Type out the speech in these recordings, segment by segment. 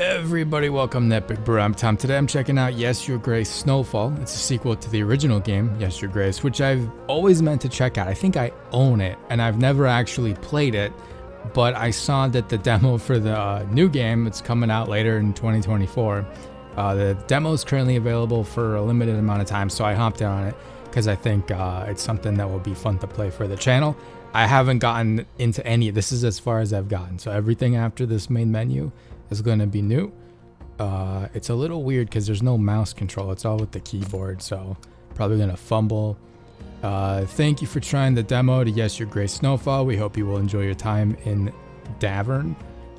Everybody, welcome to Epic Brew. I'm Tom. Today I'm checking out Yes Your Grace Snowfall. It's a sequel to the original game, Yes Your Grace, which I've always meant to check out. I think I own it, and I've never actually played it, but I saw that the demo for the new game, it's coming out later in 2024. The demo is currently available for a limited amount of time, so I hopped in on it because I think it's something that will be fun to play for the channel. I haven't gotten into any. This is as far as I've gotten, so everything after this main menu is going to be new. It's a little weird because there's no mouse control. It's all with the keyboard, so probably going to fumble. Thank you for trying the demo to Yes Your Grace Snowfall. We hope you will enjoy your time in Davern.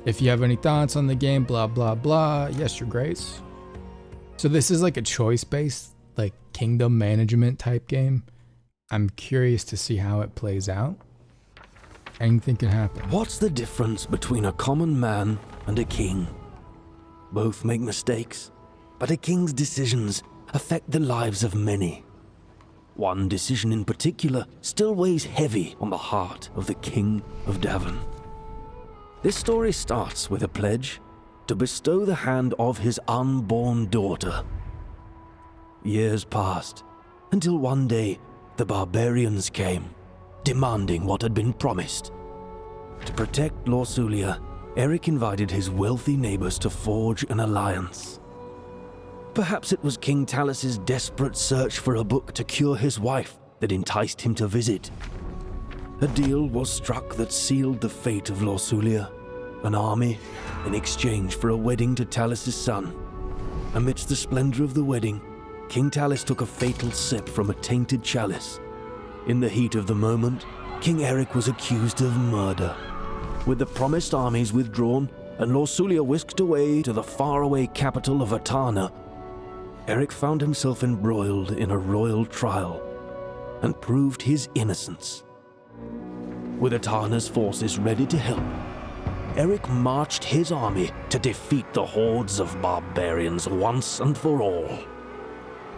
If you have any thoughts on the game, blah, blah, blah, Yes Your Grace. So this is like a choice-based, like kingdom management type game. I'm curious to see how it plays out. Anything can happen. What's the difference between a common man and a king? Both make mistakes, but a king's decisions affect the lives of many. One decision in particular still weighs heavy on the heart of the King of Davern. This story starts with a pledge to bestow the hand of his unborn daughter. Years passed, until one day the barbarians came, demanding what had been promised. To protect Lorsulia, Eric invited his wealthy neighbors to forge an alliance. Perhaps it was King Talus's desperate search for a book to cure his wife that enticed him to visit. A deal was struck that sealed the fate of Lorsulia, an army in exchange for a wedding to Talus's son. Amidst the splendor of the wedding, King Talus took a fatal sip from a tainted chalice. In the heat of the moment, King Eric was accused of murder. With the promised armies withdrawn and Lorsulia whisked away to the faraway capital of Atana, Eric found himself embroiled in a royal trial and proved his innocence. With Atana's forces ready to help, Eric marched his army to defeat the hordes of barbarians once and for all.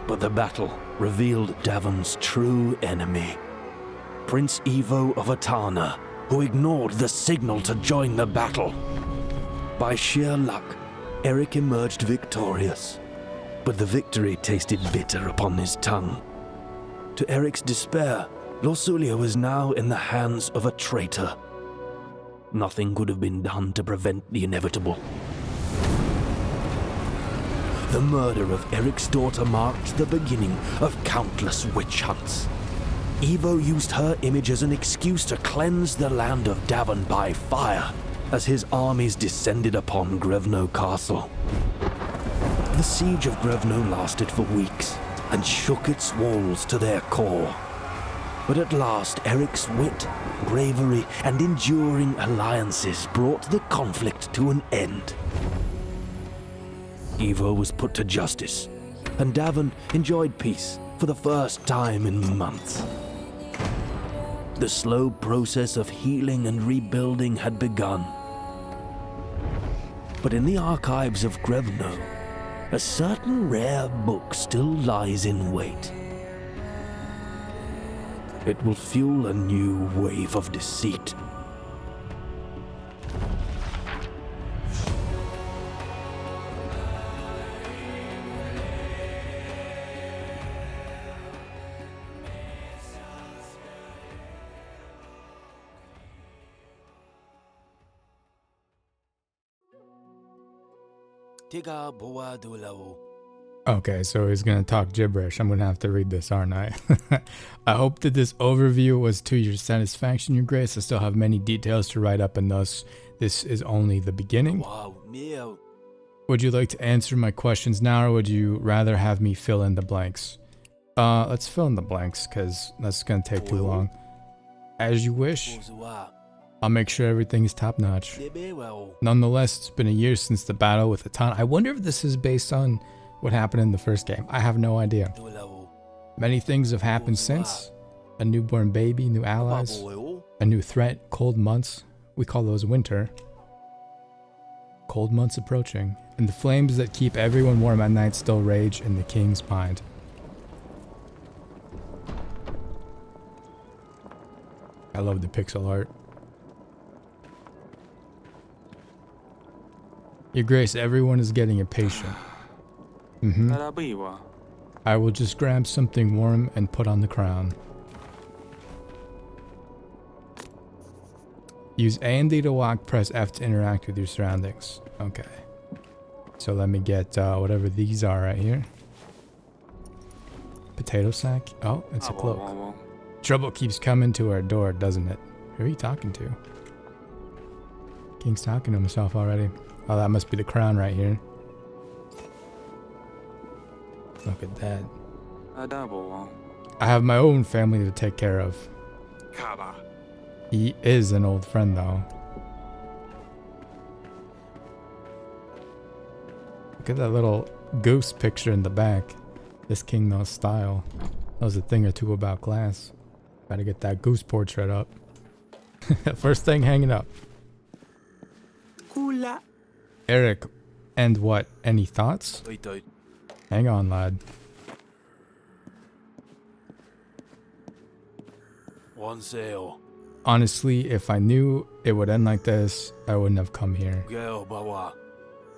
But the battle revealed Davern's true enemy, Prince Ivo of Atana, who ignored the signal to join the battle. By sheer luck, Eric emerged victorious, but the victory tasted bitter upon his tongue. To Eric's despair, Lorsulia was now in the hands of a traitor. Nothing could have been done to prevent the inevitable. The murder of Eric's daughter marked the beginning of countless witch hunts. Ivo used her image as an excuse to cleanse the land of Davern by fire as his armies descended upon Grevno Castle. The siege of Grevno lasted for weeks and shook its walls to their core. But at last, Eric's wit, bravery, and enduring alliances brought the conflict to an end. Ivo was put to justice, and Davern enjoyed peace for the first time in months. The slow process of healing and rebuilding had begun. But in the archives of Grevno, a certain rare book still lies in wait. It will fuel a new wave of deceit. Okay, so he's gonna talk gibberish. I'm gonna have to read this, aren't I? I hope that this overview was to your satisfaction, Your Grace. I still have many details to write up, and thus this is only the beginning. Would you like to answer my questions now, or would you rather have me fill in the blanks? Let's fill in the blanks, because that's gonna take too long. As you wish. I'll make sure everything's top-notch. Nonetheless, it's been a year since the battle with Atana. I wonder if this is based on what happened in the first game. I have no idea. Many things have happened since. A newborn baby, new allies, a new threat, cold months. We call those winter. Cold months approaching, and the flames that keep everyone warm at night still rage in the king's mind. I love the pixel art. Your Grace, everyone is getting impatient. I will just grab something warm and put on the crown. Use A and D to walk, press F to interact with your surroundings. Okay. So let me get whatever these are right here. Potato sack. Oh, it's a cloak. Trouble keeps coming to our door, doesn't it? Who are you talking to? King's talking to himself already. Oh, that must be the crown right here. Look at that. I have my own family to take care of. He is an old friend, though. Look at that little goose picture in the back. This king knows style. Knows a thing or two about glass. Gotta get that goose portrait up. First thing hanging up. Eric, and what? Any thoughts? Hang on, lad. One sail. Honestly, if I knew it would end like this, I wouldn't have come here.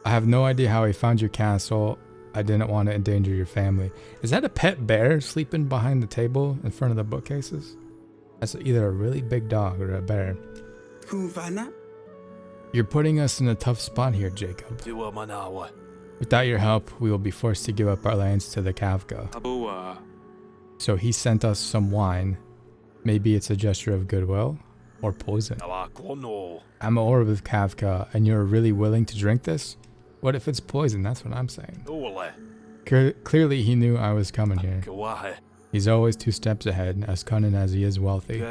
I have no idea how he found your castle. I didn't want to endanger your family. Is that a pet bear sleeping behind the table in front of the bookcases? That's either a really big dog or a bear. You're putting us in a tough spot here, Jacob. Without your help, we will be forced to give up our lands to the Kafka. So he sent us some wine. Maybe it's a gesture of goodwill or poison. I'm an orb of Kafka, and you're really willing to drink this? What if it's poison? That's what I'm saying. Clearly, he knew I was coming here. He's always 2 steps ahead, as cunning as he is wealthy.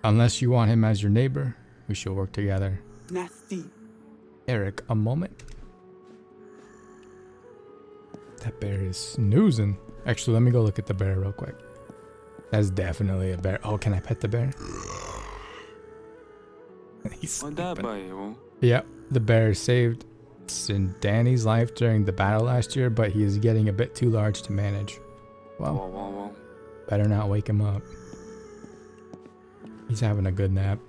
Unless you want him as your neighbor, we shall work together. Eric, a moment. That bear is snoozing. Actually, let me go look at the bear real quick. That's definitely a bear. Oh, can I pet the bear? He's sleeping. Yep, the bear saved Danny's life during the battle last year, but he is getting a bit too large to manage. Well, better not wake him up. He's having a good nap.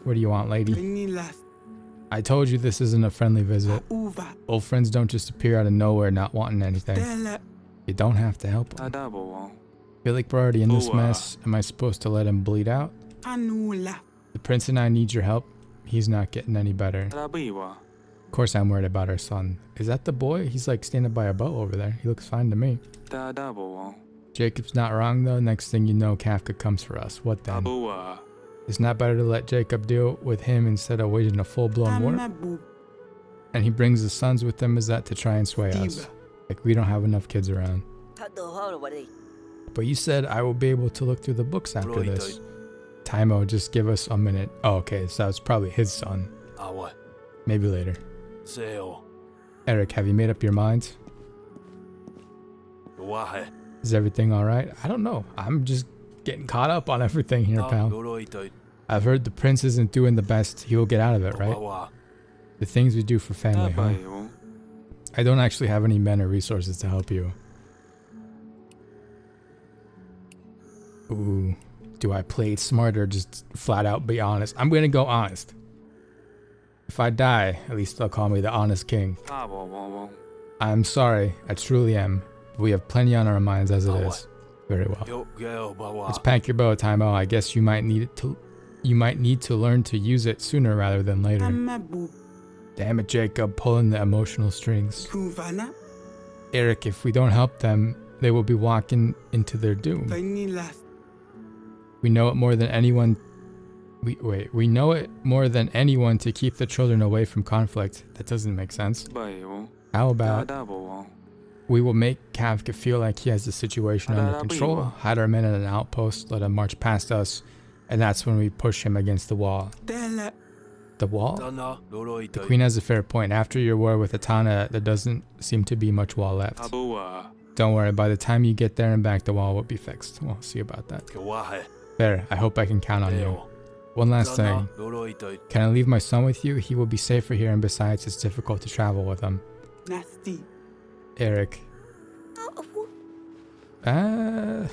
What do you want, lady? I told you this isn't a friendly visit. Old friends don't just appear out of nowhere not wanting anything. You don't have to help him. Feel like we're already in this mess. Am I supposed to let him bleed out? The prince and I need your help. He's not getting any better. Of course I'm worried about our son. Is that the boy? He's like standing by a boat over there. He looks fine to me. Jacob's not wrong though. Next thing you know, Kafka comes for us. What then? It's not better to let Jacob deal with him instead of waging a full-blown war? And he brings his sons with him. Is that to try and sway us? Like we don't have enough kids around. But you said I will be able to look through the books after this. Taimo, just give us a minute. Oh, okay, so it's probably his son. Maybe later. Eric, have you made up your mind? Is everything alright? I don't know. I'm just getting caught up on everything here, pal. I've heard the prince isn't doing the best. He will get out of it, right? The things we do for family, huh? I don't actually have any men or resources to help you. Ooh, do I play it smart or just flat out be honest? I'm gonna go honest. If I die, at least they'll call me the honest king. I'm sorry, I truly am. We have plenty on our minds as it is. Very well. Let's pack your bow, Taimo. I guess you might need to learn to use it sooner rather than later. Damn it, Jacob, pulling the emotional strings. Eric, if we don't help them, they will be walking into their doom. We know it more than anyone. We know it more than anyone to keep the children away from conflict. That doesn't make sense. How about we will make Kafka feel like he has the situation under control, hide our men at an outpost, let him march past us, and that's when we push him against the wall. The wall? The queen has a fair point. After your war with Atana, there doesn't seem to be much wall left. Don't worry, by the time you get there and back, the wall will be fixed. We'll see about that. There, I hope I can count on you. One last thing. Can I leave my son with you? He will be safer here, and besides, it's difficult to travel with him. Eric. That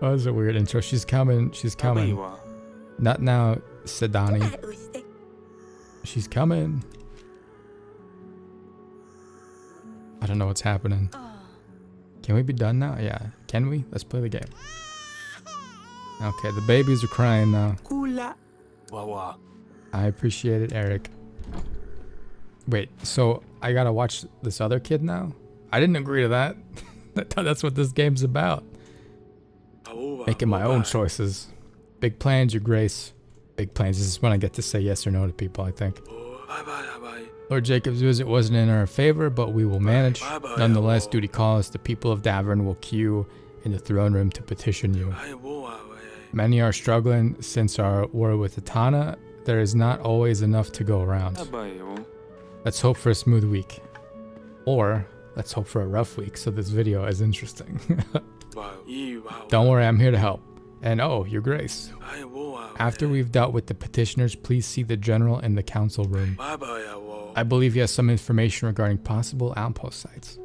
was a weird intro. She's coming. Not now, Sedani. She's coming. I don't know what's happening. Can we be done now? Yeah. Can we? Let's play the game. Okay, the babies are crying now. Wawa. I appreciate it, Eric. Wait, so I gotta watch this other kid now? I didn't agree to that. That's what this game's about. Making my own choices. Big plans, Your Grace. Big plans. This is when I get to say yes or no to people, I think. Lord Jacob's visit wasn't in our favor, but we will manage. Nonetheless, duty calls. The people of Davern will queue in the throne room to petition you. Many are struggling since our war with Atana. There is not always enough to go around. Let's hope for a smooth week. Or, let's hope for a rough week, so this video is interesting. Don't worry, I'm here to help. And oh, Your Grace. After we've dealt with the petitioners, please see the general in the council room. I believe he has some information regarding possible outpost sites.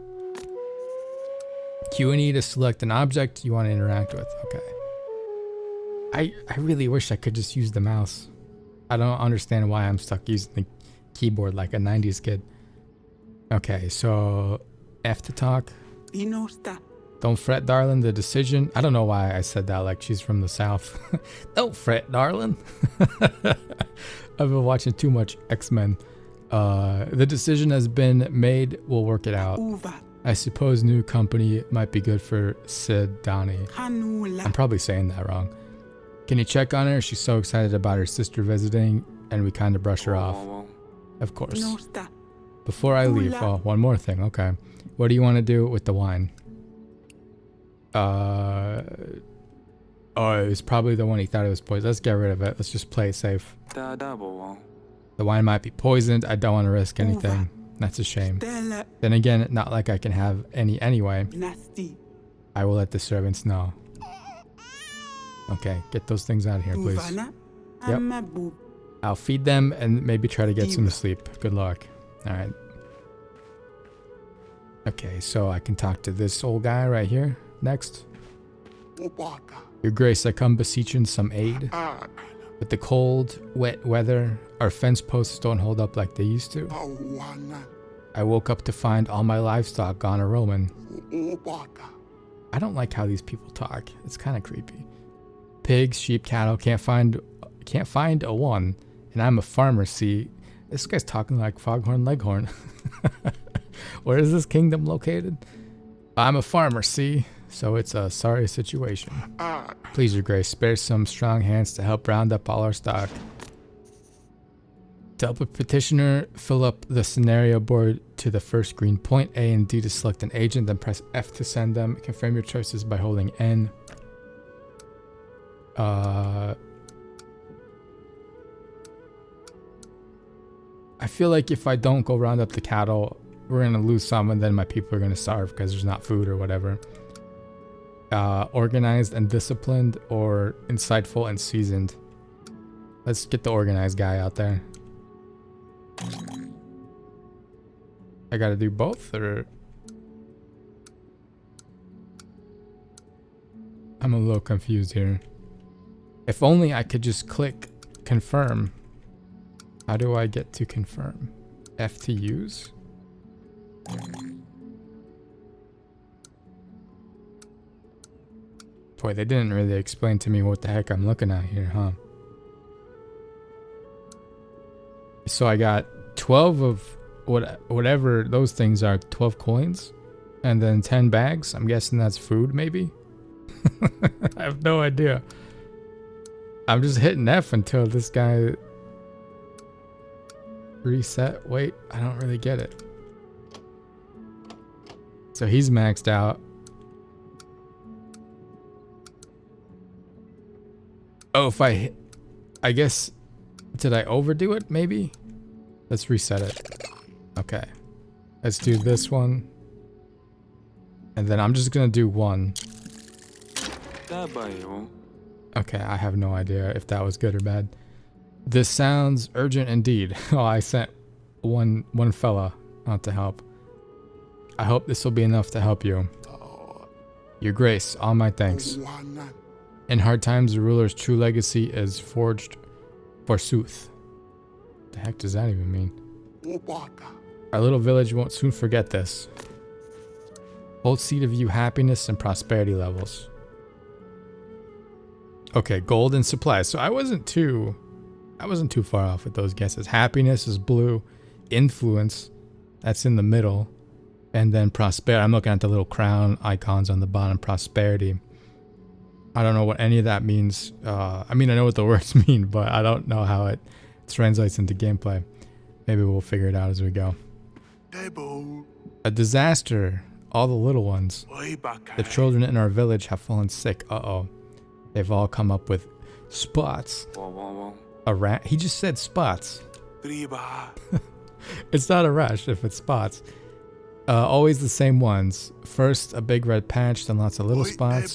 Q&E to select an object you want to interact with. Okay. I really wish I could just use the mouse. I don't understand why I'm stuck using the keyboard like a 90s kid. Okay, so F to talk. Don't fret, darling, the decision. I don't know why I said that like she's from the south. Don't fret, darling. I've been watching too much X-Men. The decision has been made. We'll work it out. I suppose new company might be good for Sid Donnie. I'm probably saying that wrong. Can you check on her? She's so excited about her sister visiting, and we kind of brush her off. Of course. Before I leave, oh, one more thing. Okay. What do you want to do with the wine? Oh, it was probably the one he thought it was poisoned. Let's get rid of it. Let's just play it safe. The wine might be poisoned. I don't want to risk anything. That's a shame. Then again, not like I can have any anyway. I will let the servants know. Okay, get those things out of here, please. Yep. I'll feed them and maybe try to get some sleep. Good luck. Alright. Okay, so I can talk to this old guy right here. Next. Your Grace, I come beseeching some aid. With the cold, wet weather, our fence posts don't hold up like they used to. I woke up to find all my livestock gone a roaming. I don't like how these people talk. It's kind of creepy. Pigs, sheep, cattle, can't find a one. And I'm a farmer, see. This guy's talking like Foghorn Leghorn. Where is this kingdom located? I'm a farmer, see. So it's a sorry situation. Please, Your Grace, spare some strong hands to help round up all our stock. To help a petitioner, fill up the scenario board to the first green point, A and D to select an agent, then press F to send them. Confirm your choices by holding N. I feel like if I don't go round up the cattle, we're going to lose some and then my people are going to starve because there's not food or whatever. Organized and disciplined, or insightful and seasoned. Let's get the organized guy out there. I gotta do both, or... I'm a little confused here. If only I could just click confirm. How do I get to confirm? F to use? Boy, they didn't really explain to me what the heck I'm looking at here, huh? So I got 12 of whatever those things are, 12 coins, and then 10 bags. I'm guessing that's food, maybe? I have no idea. I'm just hitting F until this guy reset. Wait, I don't really get it. So he's maxed out. Oh, if I guess, did I overdo it maybe? Let's reset it. Okay. Let's do this one. And then I'm just gonna do one. Okay, I have no idea if that was good or bad. This sounds urgent indeed. Oh, I sent one fella out to help. I hope this will be enough to help you. Your Grace, all my thanks. In hard times, the ruler's true legacy is forged forsooth. The heck does that even mean? Our little village won't soon forget this. Hold seat of you happiness and prosperity levels. Okay, gold and supplies. So I wasn't too far off with those guesses. Happiness is blue. Influence, that's in the middle. And then prosperity. I'm looking at the little crown icons on the bottom. Prosperity. I don't know what any of that means. I mean, I know what the words mean, but I don't know how it translates into gameplay. Maybe we'll figure it out as we go. A disaster. All the little ones. The children in our village have fallen sick. Uh-oh. They've all come up with spots. A rat? He just said spots. It's not a rash if it's spots. Always the same ones. First, a big red patch, then lots of little spots.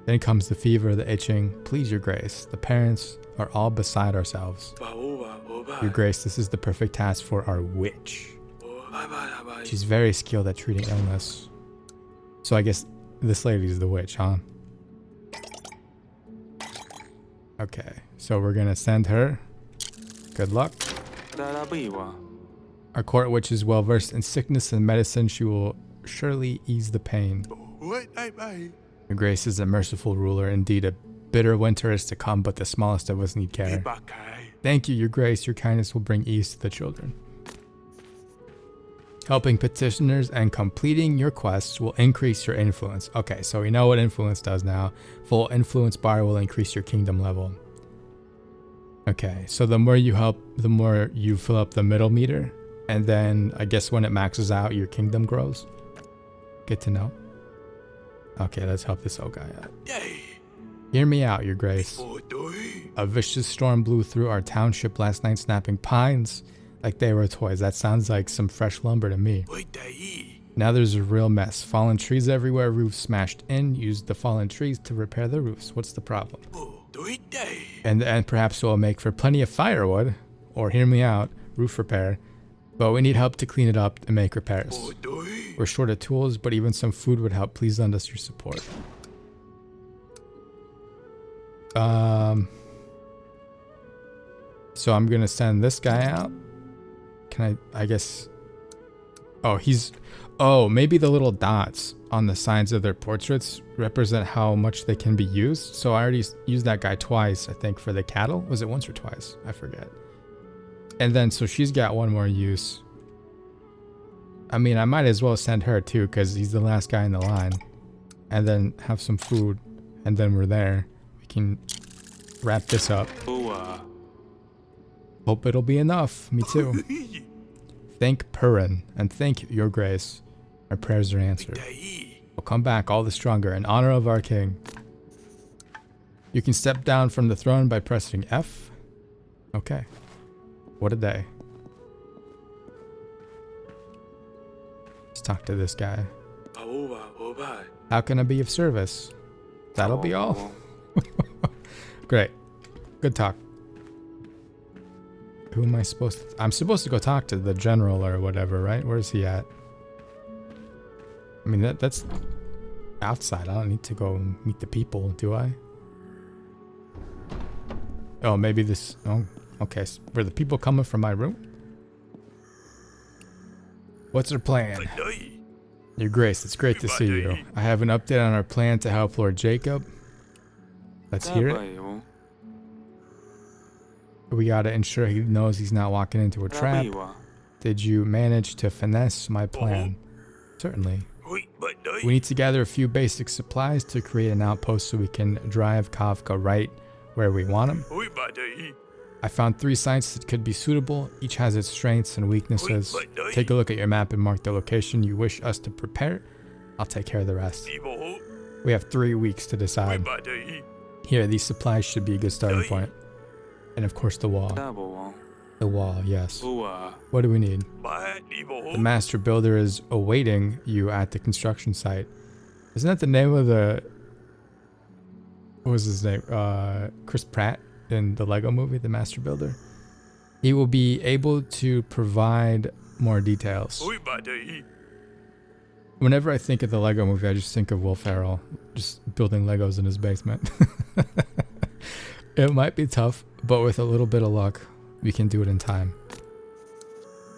Then comes the fever, the itching. Please, Your Grace. The parents are all beside ourselves. Your Grace, this is the perfect task for our witch. She's very skilled at treating illness. So I guess this lady's the witch, huh? Okay, so we're gonna send her. Good luck. Our court witch is well versed in sickness and medicine. She will surely ease the pain. Your Grace is a merciful ruler. Indeed, a bitter winter is to come, but the smallest of us need care. Thank you, Your Grace. Your kindness will bring ease to the children. Helping petitioners and completing your quests will increase your influence. Okay, so we know what influence does now. Full influence bar will increase your kingdom level. Okay, so the more you help, the more you fill up the middle meter. And then I guess when it maxes out, your kingdom grows. Good to know. Okay, let's help this old guy out. Hear me out, Your Grace. A vicious storm blew through our township last night, snapping pines like they were toys. That sounds like some fresh lumber to me. Now there's a real mess. Fallen trees everywhere, roofs smashed in. Used the fallen trees to repair the roofs. What's the problem? And perhaps it will make for plenty of firewood. Or hear me out, roof repair. But we need help to clean it up and make repairs. We're short of tools, but even some food would help. Please lend us your support. So I'm gonna send this guy out. Can I guess... Oh, maybe the little dots on the sides of their portraits represent how much they can be used. So I already used that guy twice, I think, for the cattle. Was it once or twice? I forget. And then, so she's got one more use. I mean, I might as well send her too, because he's the last guy in the line. And then have some food. And then we're there. We can wrap this up. Hope it'll be enough. Me too. Thank Purin, and thank Your Grace. Our prayers are answered. We'll come back all the stronger in honor of our king. You can step down from the throne by pressing F. Okay. What a day. Let's talk to this guy. How can I be of service? That'll be all. Great. Good talk. Who am I supposed to... I'm supposed to go talk to the general or whatever, right? Where's he at? I mean, that's outside. I don't need to go meet the people, do I? Oh, maybe this... Oh, okay. So were the people coming from my room? What's our plan? Your Grace, it's great to see you. I have an update on our plan to help Lord Jacob. Let's hear it. We gotta ensure he knows he's not walking into a trap. Did you manage to finesse my plan? Certainly. We need to gather a few basic supplies to create an outpost so we can drive Kafka right where we want him. I found 3 sites that could be suitable. Each has its strengths and weaknesses. Take a look at your map and mark the location you wish us to prepare. I'll take care of the rest. We have 3 weeks to decide. Here, these supplies should be a good starting point. And of course the wall. The wall, yes. What do we need? The master builder is awaiting you at the construction site. Isn't that the name of the... What was his name? Chris Pratt in the Lego movie, The Master Builder? He will be able to provide more details. Whenever I think of the Lego movie, I just think of Will Ferrell just building Legos in his basement. It might be tough, but with a little bit of luck, we can do it in time.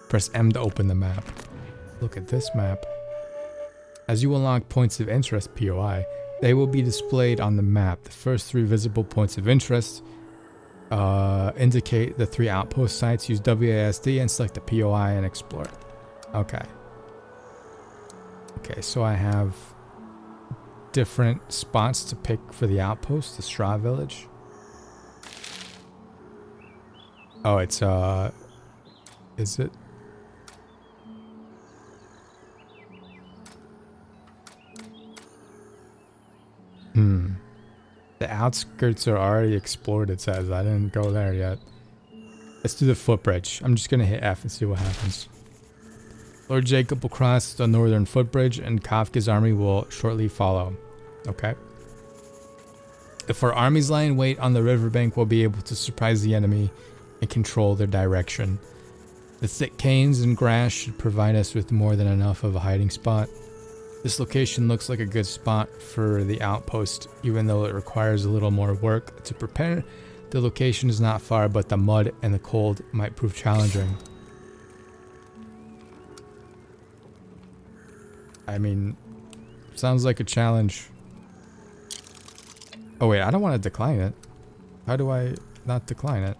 Press M to open the map. Look at this map. As you unlock points of interest, POI, they will be displayed on the map. The first 3 visible points of interest indicate the 3 outpost sites. Use WASD and select the POI and explore. Okay. Okay, so I have different spots to pick for the outpost, the Straw Village. Oh, it's is it? The outskirts are already explored, it says. I didn't go there yet. Let's do the footbridge. I'm just gonna hit F and see what happens. Lord Jacob will cross the northern footbridge and Kafka's army will shortly follow. Okay. If our armies lie in wait on the riverbank, we'll be able to surprise the enemy and control their direction. The thick canes and grass should provide us with more than enough of a hiding spot. This location looks like a good spot for the outpost, even though it requires a little more work to prepare. The location is not far, but the mud and the cold might prove challenging. I mean, sounds like a challenge. Oh wait, I don't want to decline it. How do I not decline it?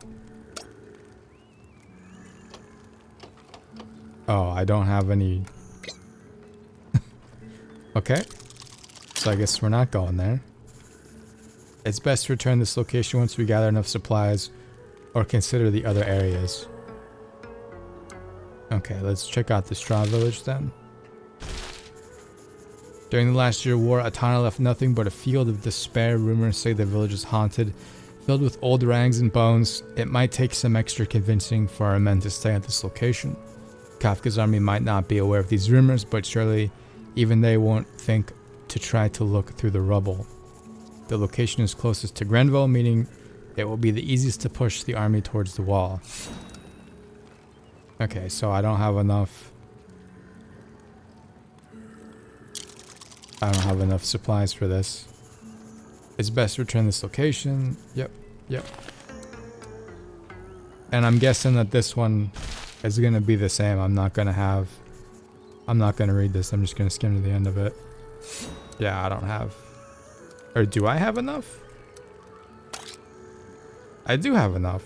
Oh, I don't have any... Okay. So I guess we're not going there. It's best to return this location once we gather enough supplies or consider the other areas. Okay, let's check out the Straw Village then. During the last year war, Atana left nothing but a field of despair. Rumors say the village is haunted, filled with old rags and bones. It might take some extra convincing for our men to stay at this location. Kafka's army might not be aware of these rumors, but surely even they won't think to try to look through the rubble. The location is closest to Grenville, meaning it will be the easiest to push the army towards the wall. Okay, so I don't have enough... I don't have enough supplies for this. It's best to return this location. Yep, yep. And I'm guessing that this one is going to be the same. I'm not going to read this. I'm just going to skim to the end of it. Yeah, I don't have... Or do I have enough? I do have enough.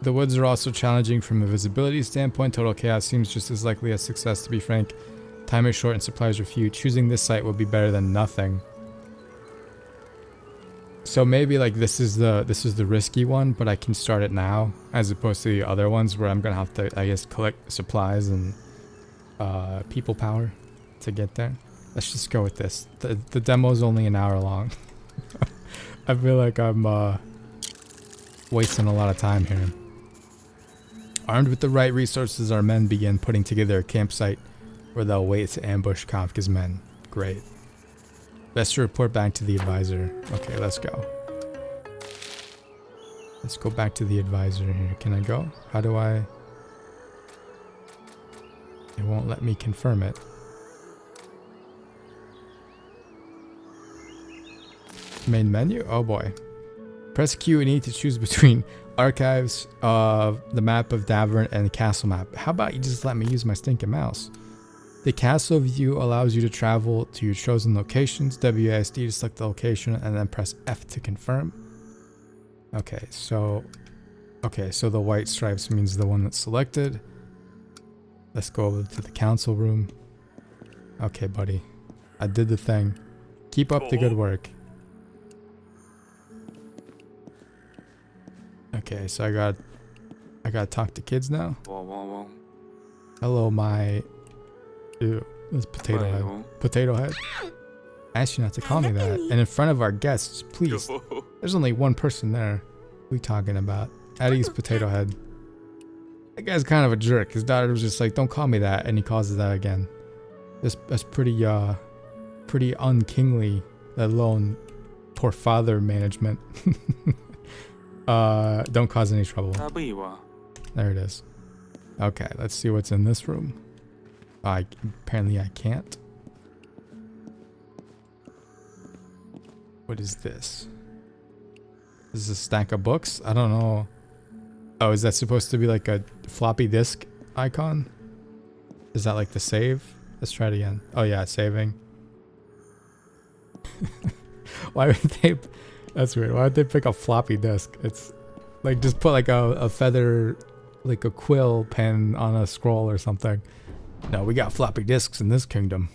The woods are also challenging from a visibility standpoint. Total chaos seems just as likely as success, to be frank. Time is short and supplies are few. Choosing this site will be better than nothing. So maybe like this is the risky one, but I can start it now as opposed to the other ones where I'm gonna have to, I guess, collect supplies and people power to get there. Let's just go with this. The demo is only an hour long. I feel like I'm wasting a lot of time here. Armed with the right resources, our men begin putting together a campsite where they'll wait to ambush Kafka's men. Great. Best to report back to the advisor. Okay, let's go. Let's go back to the advisor here. Can I go? How do I... It won't let me confirm it. Main menu? Oh boy. Press Q and E to choose between archives of the map of Davern and the castle map. How about you just let me use my stinking mouse? The castle view allows you to travel to your chosen locations. WASD to select the location and then press F to confirm. Okay, so the white stripes means the one that's selected. Let's go over to the council room. Okay, buddy. I did the thing. Keep up the good work. Okay, so I gotta talk to kids now. Hello, my... Ew, this potato head. Potato head. I asked you not to call me that. And in front of our guests, please. There's only one person there. What are we talking about? Eddie's potato head. That guy's kind of a jerk. His daughter was just like, don't call me that. And he calls it that again. That's pretty unkingly, let alone poor father management. Don't cause any trouble. There it is. Okay, let's see what's in this room. Apparently I can't. What is this? This is a stack of books? I don't know. Oh, is that supposed to be like a floppy disk icon? Is that like the save? Let's try it again. Oh yeah, it's saving. Why would they... That's weird. Why would they pick a floppy disk? It's like just put like a feather, like a quill pen on a scroll or something. No, we got floppy disks in this kingdom.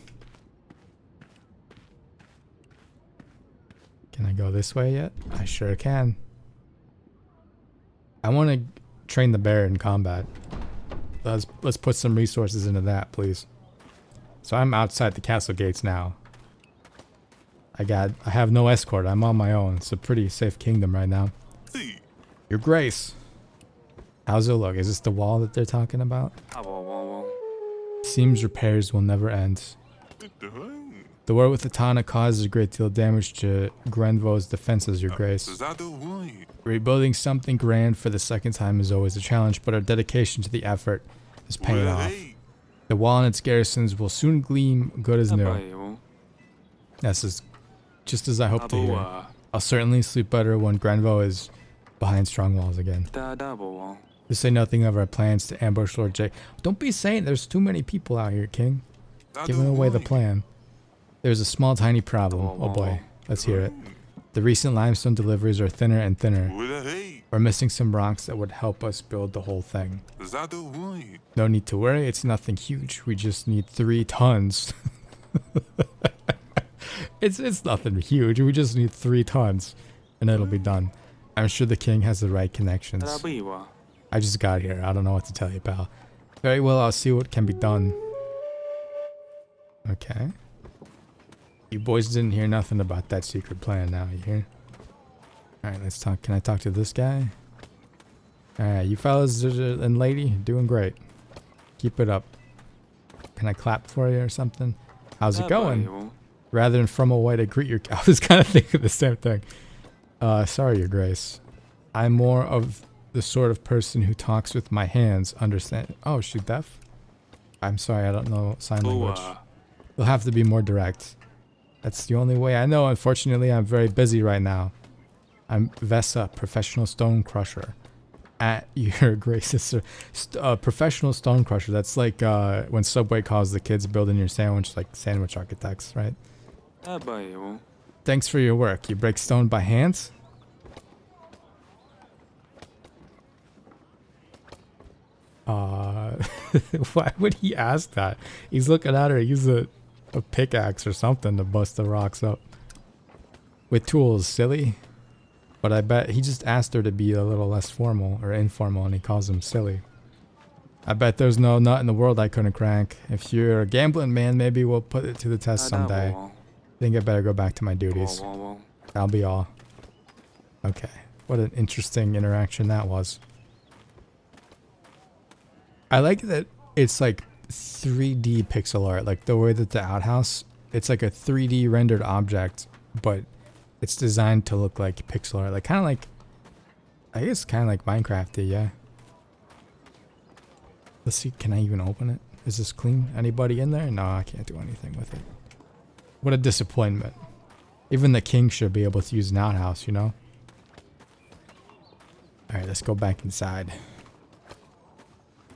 Can I go this way yet? I sure can. I want to train the bear in combat. Let's put some resources into that, please. So I'm outside the castle gates now. I have no escort. I'm on my own. It's a pretty safe kingdom right now. Your Grace. How's it look? Is this the wall that they're talking about? Seems repairs will never end. The war with the Tana causes a great deal of damage to Grenvaux's defenses, Your Grace. Rebuilding something grand for the second time is always a challenge, but our dedication to the effort is paying off. The wall and its garrisons will soon gleam good as new. This is just as I hope to hear. I'll certainly sleep better when Grenvaux is behind strong walls again. To say nothing of our plans to ambush Lord Jake. Don't be saying there's too many people out here, King. Giving away the plan. There's a small tiny problem. Oh boy, let's hear it. The recent limestone deliveries are thinner and thinner. We're missing some rocks that would help us build the whole thing. No need to worry, it's nothing huge. We just need 3 tons. It's nothing huge. We just need 3 tons and it'll be done. I'm sure the king has the right connections. I just got here. I don't know what to tell you, pal. Very well, I'll see what can be done. Okay. You boys didn't hear nothing about that secret plan now, you hear? Alright, let's talk. Can I talk to this guy? Alright, you fellas and lady, doing great. Keep it up. Can I clap for you or something? How's it going? Rather than from a way to greet your... I was kind of thinking the same thing. Sorry, Your Grace. I'm more of the sort of person who talks with my hands, understand... Oh, she's deaf? I'm sorry, I don't know sign language. You'll have to be more direct. That's the only way I know. Unfortunately, I'm very busy right now. I'm Vesa, professional stone crusher. At Your Grace's professional stone crusher. That's like when Subway calls the kids building your sandwich, like sandwich architects, right? Thanks for your work. You break stone by hand? Why would he ask that? He's looking at her. Use a pickaxe or something to bust the rocks up. With tools, silly. But I bet he just asked her to be a little less formal or informal and he calls him silly. I bet there's no nut in the world I couldn't crack. If you're a gambling man, maybe we'll put it to the test someday. Think I better go back to my duties. That'll be all. Okay. What an interesting interaction that was. I like that it's like 3D pixel art. Like the way that the outhouse, it's like a 3D rendered object, but it's designed to look like pixel art. Like kind of like, I guess kind of like Minecraft-y, yeah. Let's see, can I even open it? Is this clean? Anybody in there? No, I can't do anything with it. What a disappointment. Even the king should be able to use an outhouse, you know? Alright, let's go back inside.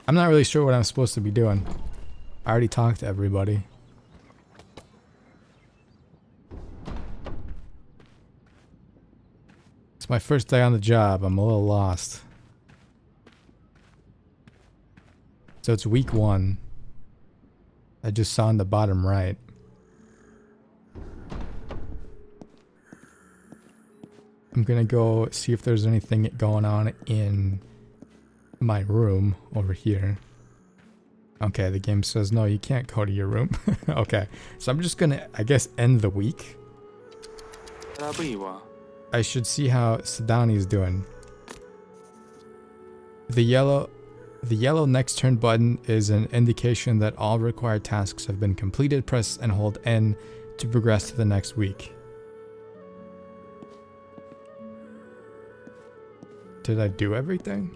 I'm not really sure what I'm supposed to be doing. I already talked to everybody. It's my first day on the job. I'm a little lost. So it's week 1. I just saw on the bottom right. I'm gonna go see if there's anything going on in my room over here. Okay, the game says no, you can't go to your room. Okay, so I'm just gonna, I guess, end the week. I should see how Sedani's doing. The yellow next turn button is an indication that all required tasks have been completed. Press and hold N to progress to the next week. Did I do everything?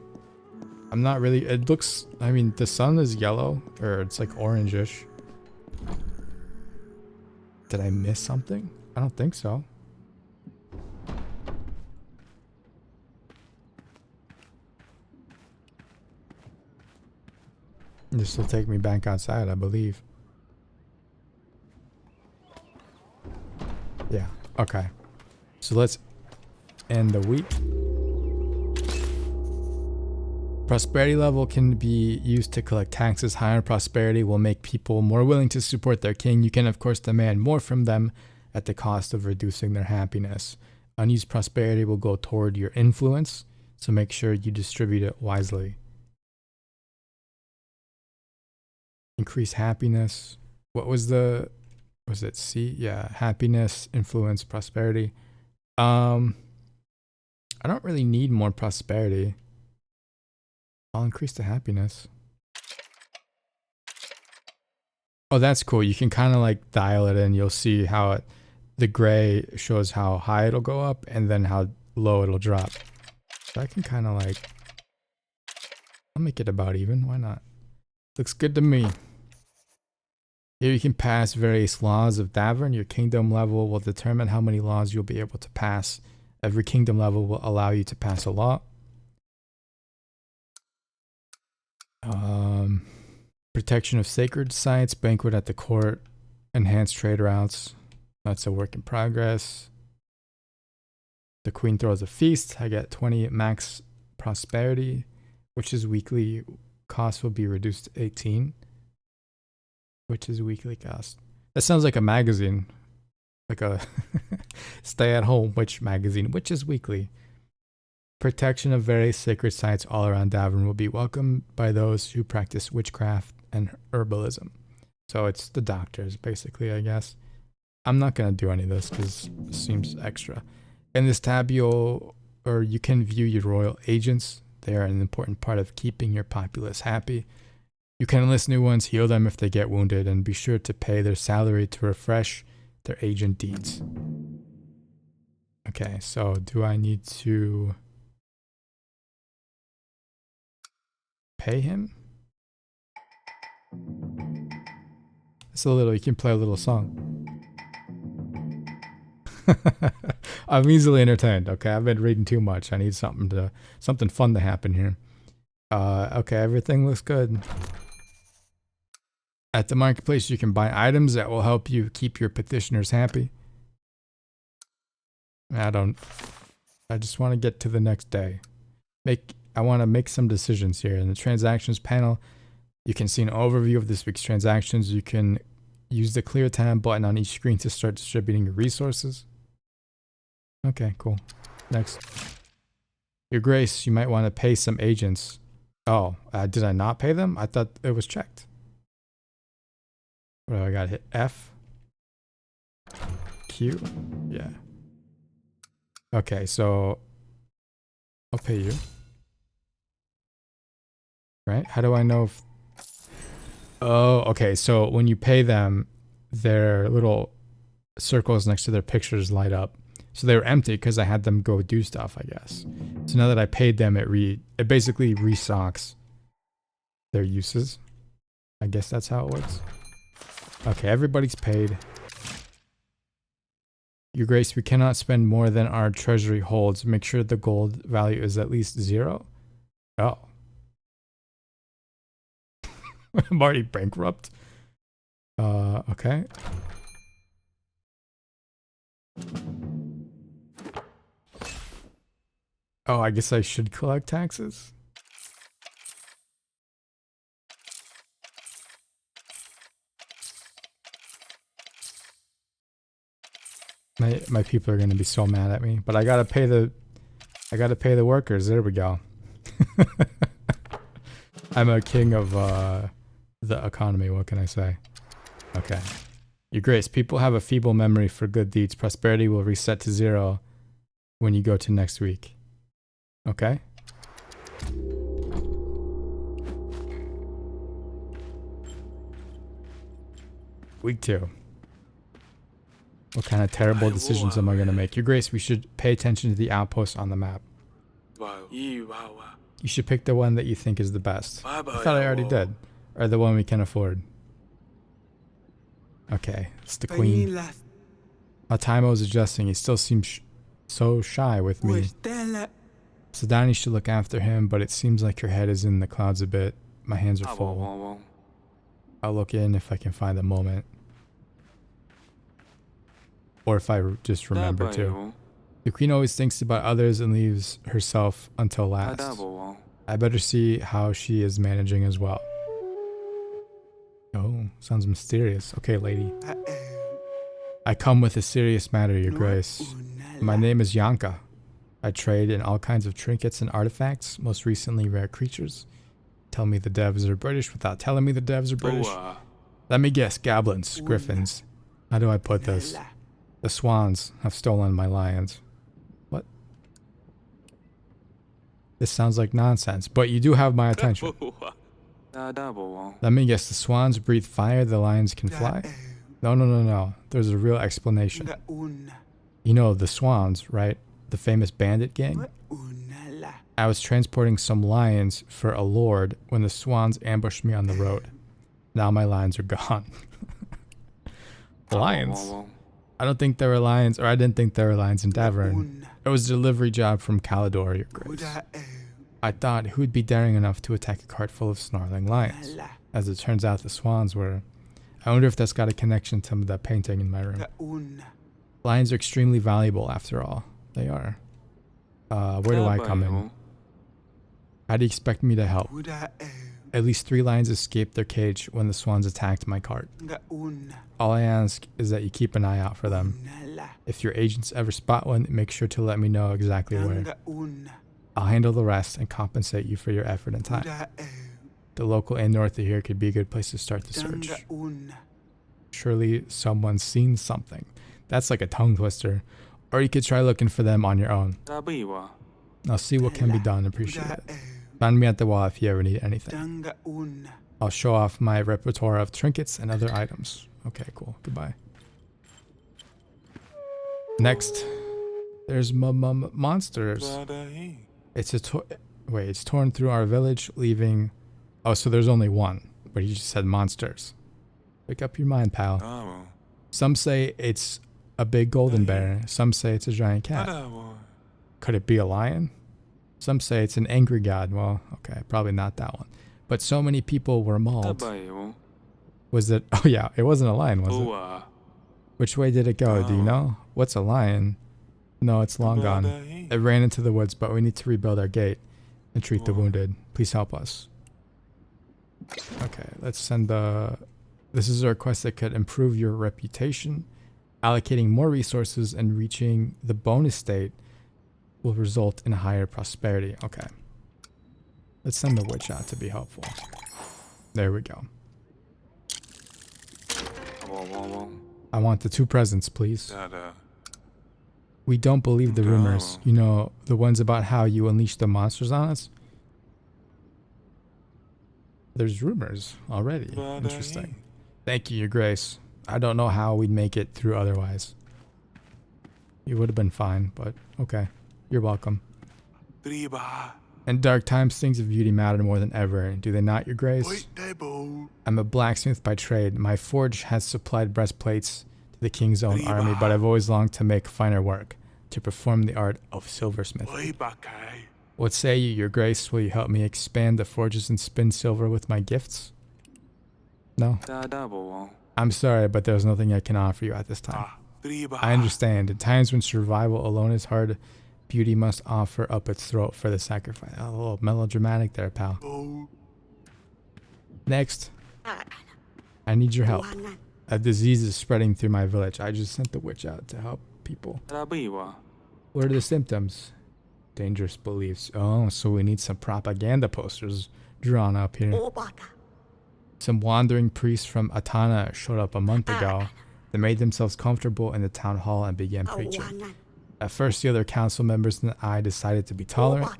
I'm not really, it looks, I mean, the sun is yellow, or it's like orangish. Did I miss something? I don't think so. This will take me back outside, I believe. Yeah, okay. So let's end the week. Prosperity level can be used to collect taxes. Higher prosperity will make people more willing to support their king. You can, of course, demand more from them at the cost of reducing their happiness. Unused prosperity will go toward your influence, so make sure you distribute it wisely. Increase happiness. What was it C? Yeah, happiness, influence, prosperity. I don't really need more prosperity. I'll increase the happiness. Oh, that's cool. You can kind of like dial it in. You'll see how the gray shows how high it'll go up and then how low it'll drop. So I can kind of like, I'll make it about even. Why not? Looks good to me. Here you can pass various laws of Davern. Your kingdom level will determine how many laws you'll be able to pass. Every kingdom level will allow you to pass a law. Protection of sacred sites, banquet at the court, enhanced trade routes. That's a work in progress. The queen throws a feast. I get 20 max prosperity, which is weekly cost will be reduced to 18, which is weekly cost. That sounds like a magazine, like a stay at home witch magazine, which is weekly. Protection of various sacred sites all around Davern will be welcomed by those who practice witchcraft and herbalism. So it's the doctors, basically, I guess. I'm not going to do any of this because it seems extra. In this tab, you can view your royal agents. They are an important part of keeping your populace happy. You can enlist new ones, heal them if they get wounded, and be sure to pay their salary to refresh their agent deeds. Okay, so do I need to pay him? It's a little, you can play a little song. I'm easily entertained, okay? I've been reading too much. I need something fun to happen here. Okay, everything looks good. At the marketplace, you can buy items that will help you keep your petitioners happy. I just want to get to the next day. I want to make some decisions here. In the transactions panel, you can see an overview of this week's transactions. You can use the clear time button on each screen to start distributing your resources. Okay, cool. Next. Your Grace, you might want to pay some agents. Oh, did I not pay them? I thought it was checked. What do I got? Hit F? Q? Yeah. Okay, so I'll pay you. Right? How do I know if... Oh, okay. So when you pay them, their little circles next to their pictures light up. So they were empty because I had them go do stuff, I guess. So now that I paid them, it basically restocks their uses. I guess that's how it works. Okay, everybody's paid. Your Grace, we cannot spend more than our treasury holds. Make sure the gold value is at least 0. Oh. I'm already bankrupt. Okay. Oh, I guess I should collect taxes. My people are gonna be so mad at me, but I gotta pay the workers. There we go. I'm a king of the economy. What can I say? Okay. Your Grace, people have a feeble memory for good deeds. Prosperity will reset to 0 when you go to next week. Okay. Week 2. What kind of terrible decisions am I going to make? Your Grace, we should pay attention to the outposts on the map. You should pick the one that you think is the best. I thought I already did. Or the one we can afford. Okay, it's the queen. Taimo is adjusting. He still seems so shy with me. Sadani should look after him, but it seems like her head is in the clouds a bit. my hands are full. I'll look in if I can find a moment. Or if I just remember to. The queen always thinks about others and leaves herself until last. I better see how she is managing as well. Oh, sounds mysterious. Okay, lady. I come with a serious matter, your grace. My name is Yanka. I trade in all kinds of trinkets and artifacts, most recently rare creatures. Tell me the devs are British without telling me the devs are British. Let me guess, goblins, griffins. How do I put this? The swans have stolen my lions. What? This sounds like nonsense, but you do have my attention. Let me guess, the swans breathe fire, the lions can fly? No. There's a real explanation. You know, the swans, right? The famous bandit gang? I was transporting some lions for a lord when the swans ambushed me on the road. Now my lions are gone. Lions? I don't think there were lions, or I didn't think there were lions in Davern. It was a delivery job from Calador, your grace. I thought who'd be daring enough to attack a cart full of snarling lions. As it turns out, the swans were. I wonder if that's got a connection to the painting in my room. Lions are extremely valuable, after all. They are. Where do I come in? How do you expect me to help? At least 3 lions escaped their cage when the swans attacked my cart. All I ask is that you keep an eye out for them. If your agents ever spot one, make sure to let me know exactly where. I'll handle the rest and compensate you for your effort and time. The local inn north of here could be a good place to start the search. Surely someone's seen something. That's like a tongue twister. Or you could try looking for them on your own. I'll see what can be done. Appreciate it. Find me at the wall if you ever need anything. I'll show off my repertoire of trinkets and other items. Okay, cool. Goodbye. Next, there's monsters. It's it's torn through our village, leaving. Oh, so there's only one, but you just said monsters. Wake up your mind, pal. Some say it's a big golden bear. Some say it's a giant cat. Could it be a lion? Some say it's an angry god. Well, okay, probably not that one. But so many people were mauled. Was it? Oh yeah, it wasn't a lion, was it? Which way did it go? Do you know? What's a lion? No, it's long gone. It ran into the woods, but we need to rebuild our gate and treat the wounded. Please help us. Okay, let's send the... This is a request that could improve your reputation. Allocating more resources and reaching the bonus state will result in higher prosperity. Okay. Let's send the witch out to be helpful. There we go. I want the 2 presents, please. We don't believe the rumors. You know, the ones about how you unleashed the monsters on us? There's rumors already. Interesting. Thank you, your grace. I don't know how we'd make it through otherwise. You would have been fine, but okay. You're welcome. In dark times, things of beauty matter more than ever, do they not, your grace? I'm a blacksmith by trade. My forge has supplied breastplates to the king's own army, but I've always longed to make finer work, to perform the art of silversmithing. What say you, your grace? Will you help me expand the forges and spin silver with my gifts? No. I'm sorry, but there's nothing I can offer you at this time. I understand. In times when survival alone is hard, beauty must offer up its throat for the sacrifice. Oh, a little melodramatic there, pal. Next. I need your help. A disease is spreading through my village. I just sent the witch out to help people. What are the symptoms? Dangerous beliefs. Oh, so we need some propaganda posters drawn up here. Some wandering priests from Atana showed up a month ago. They made themselves comfortable in the town hall and began preaching. At first, the other council members and I decided to be tolerant,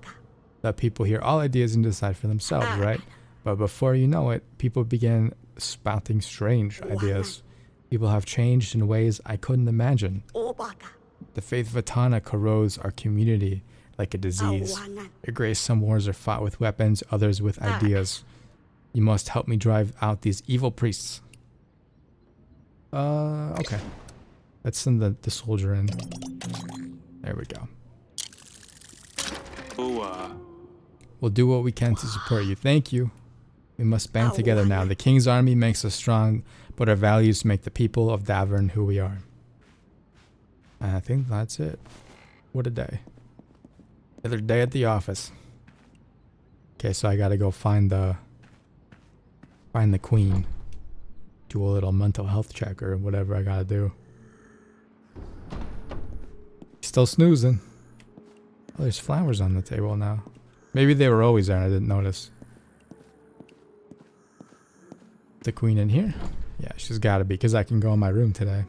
let people hear all ideas and decide for themselves, right? But before you know it, people began spouting strange ideas. People have changed in ways I couldn't imagine. The faith of Atana corrodes our community like a disease. Your grace, some wars are fought with weapons, others with ideas. You must help me drive out these evil priests. Okay. Let's send the soldier in. There we go. We'll do what we can to support you. Thank you. We must band together now. The king's army makes us strong, but our values make the people of Davern who we are. And I think that's it. What a day. Another day at the office. Okay, so I gotta go find the queen. Do a little mental health check or whatever I gotta do. Still snoozing. Oh, there's flowers on the table now. Maybe they were always there and I didn't notice. The queen in here? Yeah, she's gotta be, because I can go in my room today.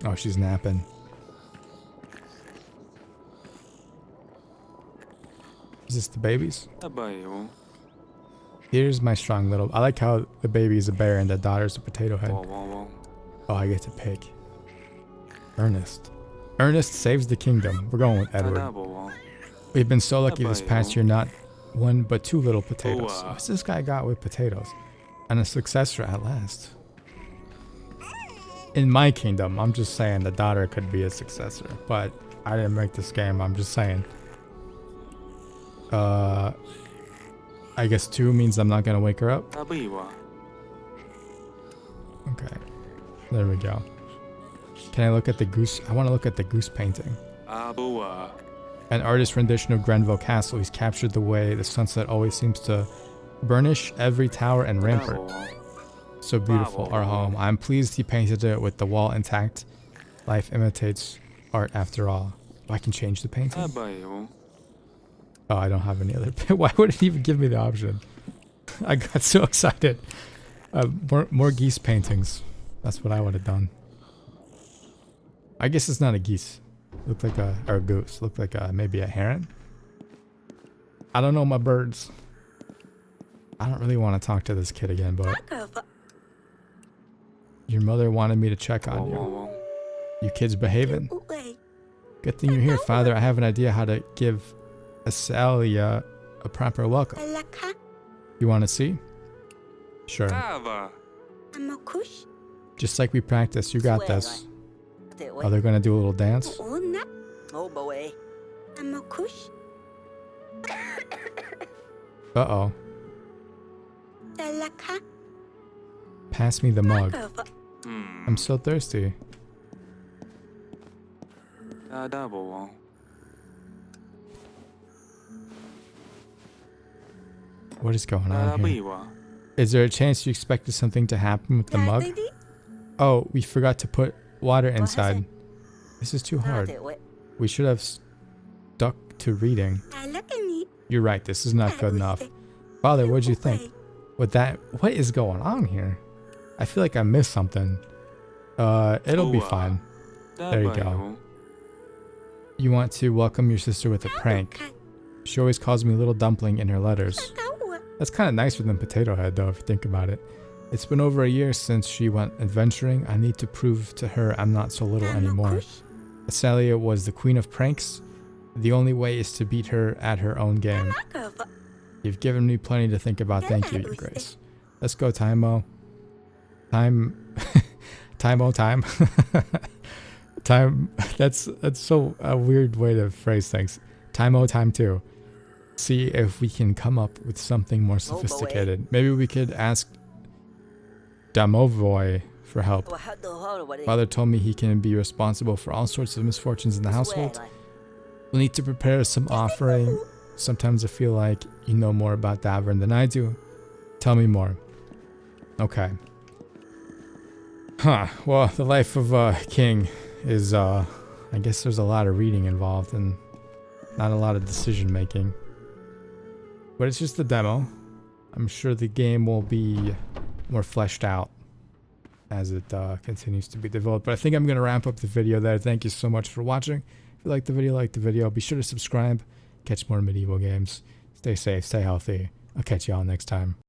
Oh, she's napping. Is this the babies? Here's my strong little... I like how the baby is a bear and the daughter's a potato head. Oh, I get to pick. Ernest. Ernest saves the kingdom. We're going with Edward. We've been so lucky this past year, not one but two little potatoes. What's this guy got with potatoes? And a successor at last. In my kingdom, I'm just saying the daughter could be a successor. But I didn't make this game, I'm just saying. I guess 2 means I'm not gonna wake her up. Okay. There we go. Can I look at the goose? I want to look at the goose painting. An artist's rendition of Grenville Castle. He's captured the way the sunset always seems to burnish every tower and rampart. So beautiful, our home. I'm pleased he painted it with the wall intact. Life imitates art after all. I can change the painting? Oh, I don't have any other. Why would it even give me the option? I got so excited. More geese paintings. That's what I would have done. I guess it's not a geese. Looked like a goose. Looked like maybe a heron. I don't know my birds. I don't really want to talk to this kid again, but your mother wanted me to check on you. You kids behaving? Good thing you're here, Father. I have an idea how to give Asalia a proper welcome. You want to see? Sure. Just like we practiced, you got this. Oh, they're gonna do a little dance? Uh-oh. Pass me the mug. I'm so thirsty. What is going on here? Is there a chance you expected something to happen with the mug? Oh, we forgot to put water inside. This is too hard. We should have stuck to reading. You're right, this is not good enough. Father, what'd you think? What is going on here? I feel like I missed something. It'll be fine. There you go. You want to welcome your sister with a prank. She always calls me Little Dumpling in her letters. That's kind of nicer than Potato Head, though, if you think about it. It's been over a year since she went adventuring. I need to prove to her I'm not so little anymore. Asalia was the queen of pranks. The only way is to beat her at her own game. You've given me plenty to think about. Thank you, Your Grace. Let's go, Time-o. Time-o time. Time. That's so a weird way to phrase things. Time-o time too. See if we can come up with something more sophisticated. Maybe we could ask Damovoy for help. Father told me he can be responsible for all sorts of misfortunes in the household. We'll need to prepare some offering. Sometimes I feel like you know more about Davern than I do. Tell me more. Okay. Huh. Well, the life of a king is, I guess there's a lot of reading involved and not a lot of decision making. But it's just the demo. I'm sure the game will be more fleshed out as it continues to be developed. But I think I'm going to wrap up the video there. Thank you so much for watching. If you like the video, Be sure to subscribe. Catch more medieval games. Stay safe, stay healthy. I'll catch y'all next time.